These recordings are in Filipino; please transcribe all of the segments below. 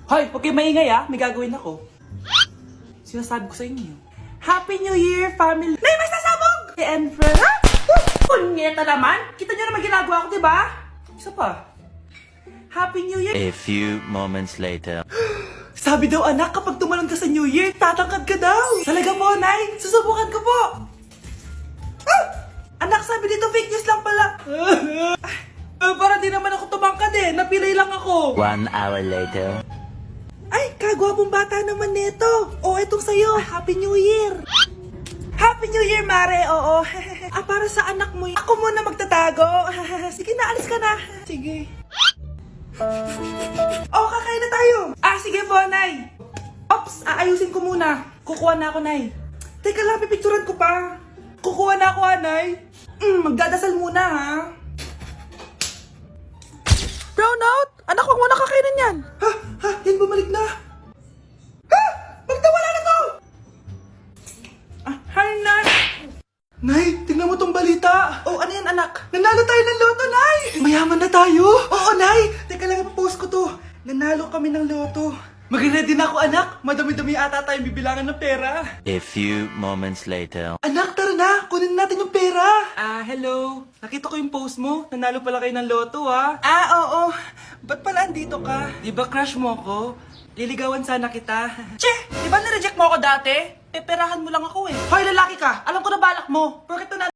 Hoy, huwag kayong maingay may gagawin ako. Sinasabi ko sa inyo. Happy New Year, family! Nay, mas nasabog! And friend, ha? Punyeta naman! Kita nyo naman ginagawa ko, diba? Isa pa. Happy New Year! A few moments later. Sabi daw anak, kapag tumalon ka sa New Year, tatangkad ka daw! Talaga po, Nay! Susubukan ko po! Ah! Anak, sabi dito fake news lang pala! Para di naman ako tumangkad napilay lang ako! 1 hour later. Ay, kagwapong bata naman nito. O, etong sa'yo. Happy New Year. Happy New Year, Mare. Oo. Para sa anak mo. Ako muna magtatago. Sige na, alis ka na. Sige. Kakain na tayo. Sige po, Nay. Ops, aayusin ko muna. Kukuha na ako, Nay. Teka lang, pipicturan ko pa. Kukuha na ako, Nay. Magdadasal muna, ha. Brownout! Anak, huwag mo nakakainin yan! Yan bumalik na! Bakit nawala na to? Hi, Nay! Nay, tingnan mo tong balita! Ano yan, anak? Nanalo tayo ng loto, Nay! Mayaman na tayo? Oo, Nay! Teka lang, ipapost ko to. Nanalo kami ng loto. Mag-ready na ako, anak. Madami-dami ata tayong bibilangan ng pera. A few moments later. Anak, tara na! Kunin natin yung pera! Hello. Nakita ko yung post mo. Nanalo pala kayo ng loto, oo. Ba't pala andito ka? Di ba crush mo ko? Liligawan sana kita. Che! Di ba nireject mo ako dati? Peperahan mo lang ako Hoy, lalaki ka! Alam ko na balak mo. Bakit na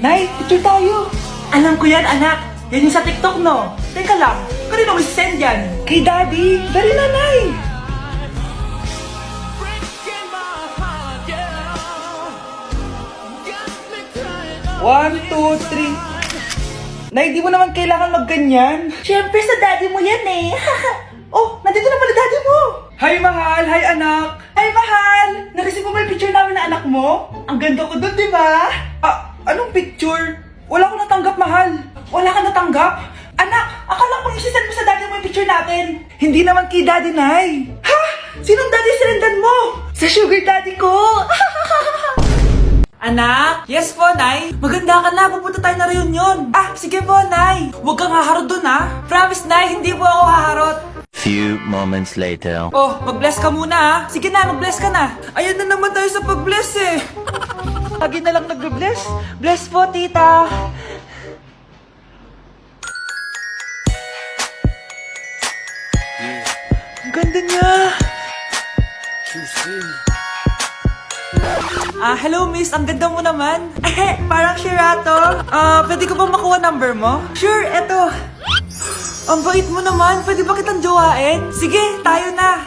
Nay, picture tayo! Alam ko yan, anak! Yan yung sa TikTok, no? Teka lang, kanino mo send yan? Kay Daddy! Dali na, Nay! One, two, three. Nay, di mo naman kailangan magganyan. Siyempre, sa daddy mo yan nandito na pala daddy mo! Hi, mahal! Hi, anak! Hi, mahal! Nareceive mo ba yung picture namin na anak mo? Ang ganda ko dun, di ba? Anong picture? Wala ko natanggap, mahal. Wala ka natanggap? Anak, akala ko isisend mo sa daddy mo yung picture natin. Hindi naman kay daddy, Nay. Ha? Sinong daddy sinendan mo? Sa sugar daddy ko. Anak? Yes po, Nay. Maganda ka na. Pupunta tayo na reunion. Sige po, Nay. Huwag kang haharot dun, Promise, Nay. Hindi po ako haharot. Few moments later. Mag-bless ka muna, Sige na, mag-bless ka na. Ayan na naman tayo sa pag-bless Lagi na lang nag-bless. Bless po, tita. Ang ganda niya. Hello, miss. Ang ganda mo naman. Parang Sherato. Pwede ko ba makuha number mo? Sure, eto. Ang bait mo naman. Pwede ba kitang jowain? Sige, tayo na.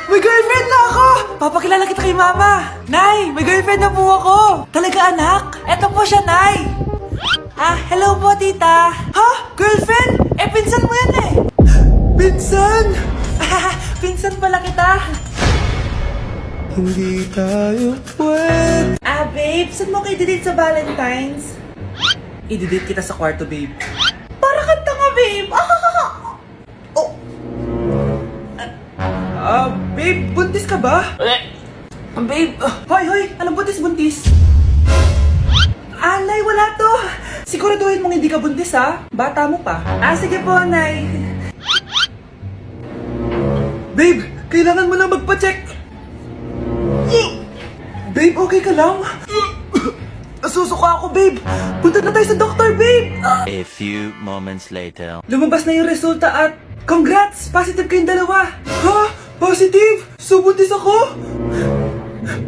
May girlfriend na ako! Papakilala kita kay mama. Nay, may girlfriend na po ako. Talaga, anak? Eto po siya, Nay. Hello po, tita. Ha? Girlfriend? Pinsan mo yan Pinsan? Pinsan pala kita. Hindi tayo pwede. Babe, saan mo kayo didate sa Valentine's? I-didate kita sa kwarto, babe. Para kanta nga, babe. Babe, buntis ka ba? Babe, hoy, anong buntis? Nay, wala to. Siguraduhin mong hindi ka buntis, Bata mo pa. Sige po, Nay. Babe, kailangan mo na magpa-check. Babe, okay ka lang? Nasusuka ako, babe. Punta na tayo sa doktor, babe. A few moments later. Lumabas na yung resulta at congrats! Positive kayong dalawa. Ha? Positive? So buntis ako?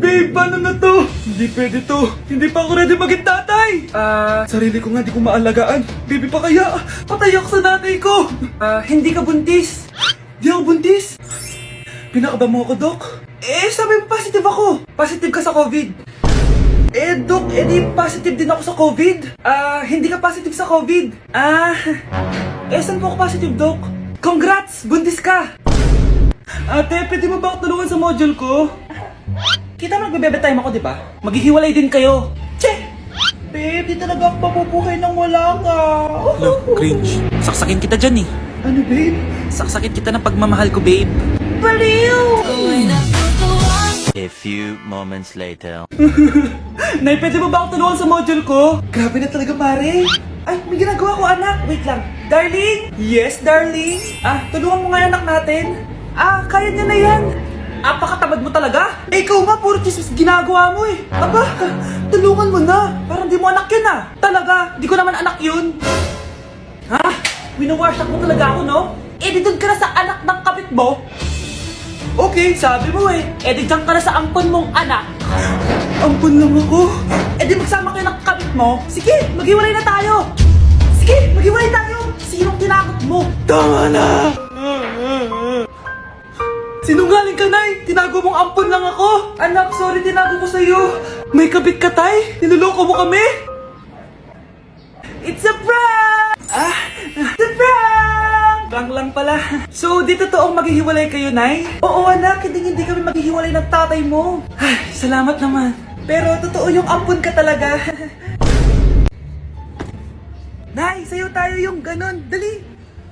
Babe, paano na to? Hindi pwede to. Hindi pa ako ready maging tatay. Sarili ko nga di ko maalagaan. Baby pa kaya? Patay ako sa nanay ko. Hindi ka buntis. Di ako buntis. buntis? Pinakaba mo ako, Dok? Sabi mo positive ako. Positive ka sa COVID. Dok, di positive din ako sa COVID. Hindi ka positive sa COVID. Saan po ako positive, Dok? Congrats! Buntis ka! Ate, pwede mo ba ako tulungan sa module ko? Kita mo nagbe-bebe time ako, di ba? Maghihiwalay din kayo. Che! Babe, di talaga ako mapupuhay nang wala ka. Cringe. Saksakin kita dyan eh. Ano, babe? Saksakin kita ng pagmamahal ko, babe. Baliw! A few moments later. Nay, pwede mo ba ako tulungan sa module ko? Grabe na talaga, pare. Ay, may ginagawa ko, anak. Wait lang. Darling? Yes, darling? Tulungan mo nga yung anak natin. Kaya niya na yan. Apakatamad mo talaga. Ikaw nga, puro chismis ginagawa mo eh. Aba, tulungan mo na. Parang di mo anak yun Talaga, di ko naman anak yun. Winawash mo talaga ako, no? Di doon ka na sa anak ng kapit mo. Okay, sabi mo eh. Di dyan ka na sa ampon mong anak. Ampon lang ako. Di magsama kayo ng kapit mo. Sige, maghiwalay na tayo. Sige, maghiwalay tayo. Sinong tinakot mo? Tama na! Sinungaling ka, Nay! Tinago mong ampon lang ako! Anak, sorry, tinago ko sa'yo! May kabit ka, Tay? Niloloko mo kami? It's a prank! It's a prank! Prank lang pala. So, di totoong maghihiwalay kayo, Nay? Oo, anak, hindi kami maghihiwalay ng tatay mo. Ay, salamat naman. Pero totoo yung ampon ka talaga. Nay, sayo tayo yung ganun. Dali!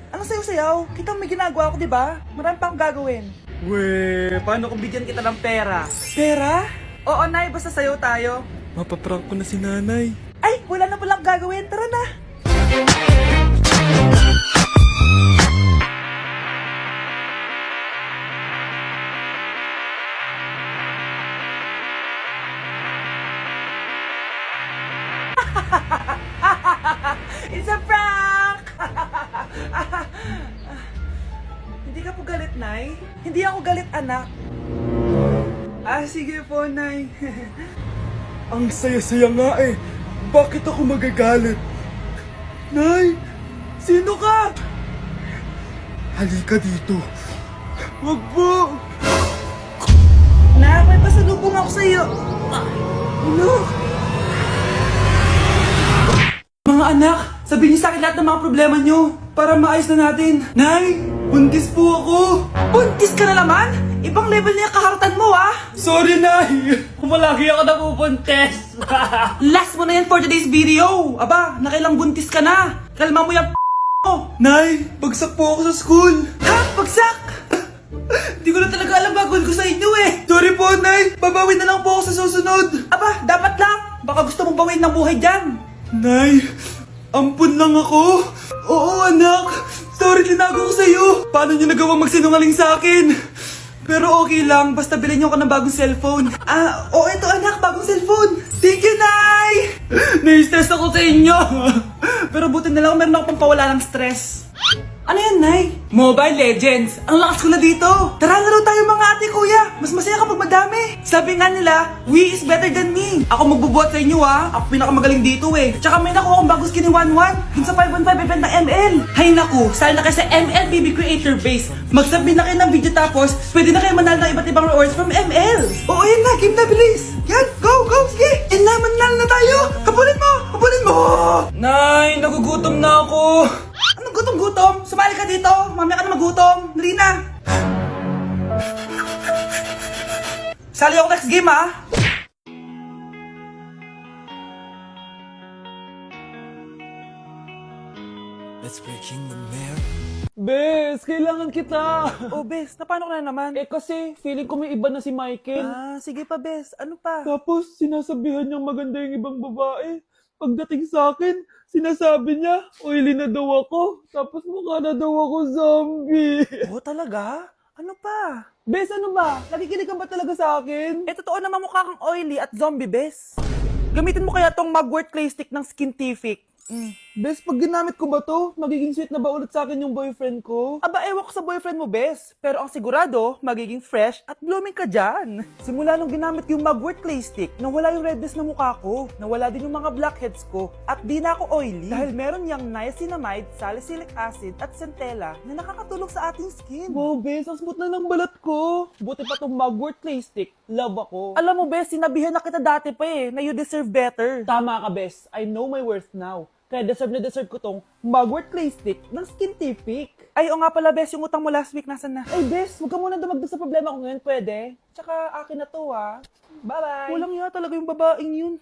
Ano sayo-sayaw? Kita may ginagawa ko, di ba? Marami pa akong gagawin. Weh, paano kung bigyan kita ng pera? Pera? Oo, Nay, basta sayo tayo. Mapaprank ko na si nanay. Ay, wala na palang gagawin. Tara na. It's a prank! Hindi ka po galit, Nay? Hindi ako galit, anak. Sige po, Nay. Ang saya-saya nga eh. Bakit ako magagalit? Nay, Sino ka? halika dito. Wag po. Nak, may pasalubong ako sa'yo. Ano? Mga anak, sabihin niyo sa akin lahat ng mga problema niyo para maayos na natin. Nay, buntis po ako. Buntis ka na naman? Ibang level na yung kaharatan mo, Sorry, Nay. Kumalagi ako nabubuntis. Last mo na yan for today's video. Aba, nakailang buntis ka na. Kalma mo yung mo. Nay, bagsak po ako sa school. Ha? Bagsak? Hindi ko na talaga alam bagol ko sa inyo eh. Sorry po, Nay. Babawi na lang po ako sa susunod. Aba, dapat lang. Baka gusto mong bawiin ng buhay dyan. Nay, ampun lang ako. Oo, anak. Sorry, tinago ko sa'yo. Paano niyo nagawang magsinungaling sa akin? Pero okay lang, basta bilhin niyo ako ng bagong cellphone. Oo, ito anak, bagong cellphone. Thank you, Nay! Nai-stress ako sa inyo. Pero buti na lang meron ako pampawala ng stress. Ano yan, Nay? Mobile Legends. Ang lakas ko na dito. Tara, laro tayo mga ate, kuya. Mas masaya kapag madami. Sabi nga nila, we is better than me. Ako magbubuhat sa inyo, Ako pinakamagaling dito, eh. Tsaka may nakuha akong bagong skin ni 1-1. Dun sa 515 event ng ML. Hay naku, sali na kayo sa ML BB Creator Base. Mag-submit na kayo ng video tapos, pwede na kayo manalo ng iba't ibang rewards from ML. Oo, yan na. Game na, bilis. Yan, go, go, sige. Yan na, manalo na tayo. Habulin mo, habulin mo. Nay, nagugutom na ako. Anong gutom-gutom? Sumali ka dito. Mamaya ka na magutom. Dali na. Sali ako next game, Let's breaking the mirror. Bes, kailangan kita. Oh, Bes, paano ka na naman? Kasi feeling ko may iba na si Michael. Sige pa, Bes. Ano pa? Tapos sinasabihan niyang maganda yung ibang babae. Pagdating sa akin, sinasabi niya, oily na daw ako. Tapos mukha na daw ako zombie. Oh, talaga? Ano pa? Bes, ano ba? Nakikinig ka ba talaga sa akin? Totoo naman mukha kang oily at zombie, Bes. Gamitin mo kaya tong Mugwort Clay Stick ng Skintific. Bes, pag ginamit ko ba to, magiging sweet na ba ulit sa akin yung boyfriend ko? Aba, ewan ko sa boyfriend mo, Bes. Pero ang sigurado, magiging fresh at blooming ka dyan. Simula nung ginamit ko yung Mugwort Clay Stick, nawala yung redness na mukha ko. Nawala din yung mga blackheads ko. At di na ako oily. Dahil meron niyang niacinamide, salicylic acid, at centella na nakakatulong sa ating skin. Wow, Bes, ang smooth na ng balat ko. Buti pa tong Mugwort Clay Stick. Love ako. Alam mo, Bes, sinabihan na kita dati pa na you deserve better. Tama ka, Bes. I know my worth now. Kaya deserve na deserve ko tong Mugwort Clay Stick ng Skintific. Ay, o nga pala, Bes, yung utang mo last week, nasan na? Ay, Bes, huwag ka muna dumagdag sa problema ko ngayon, pwede? Tsaka, akin na to, ha? Bye-bye. Walang nga talaga yung babaeng yun.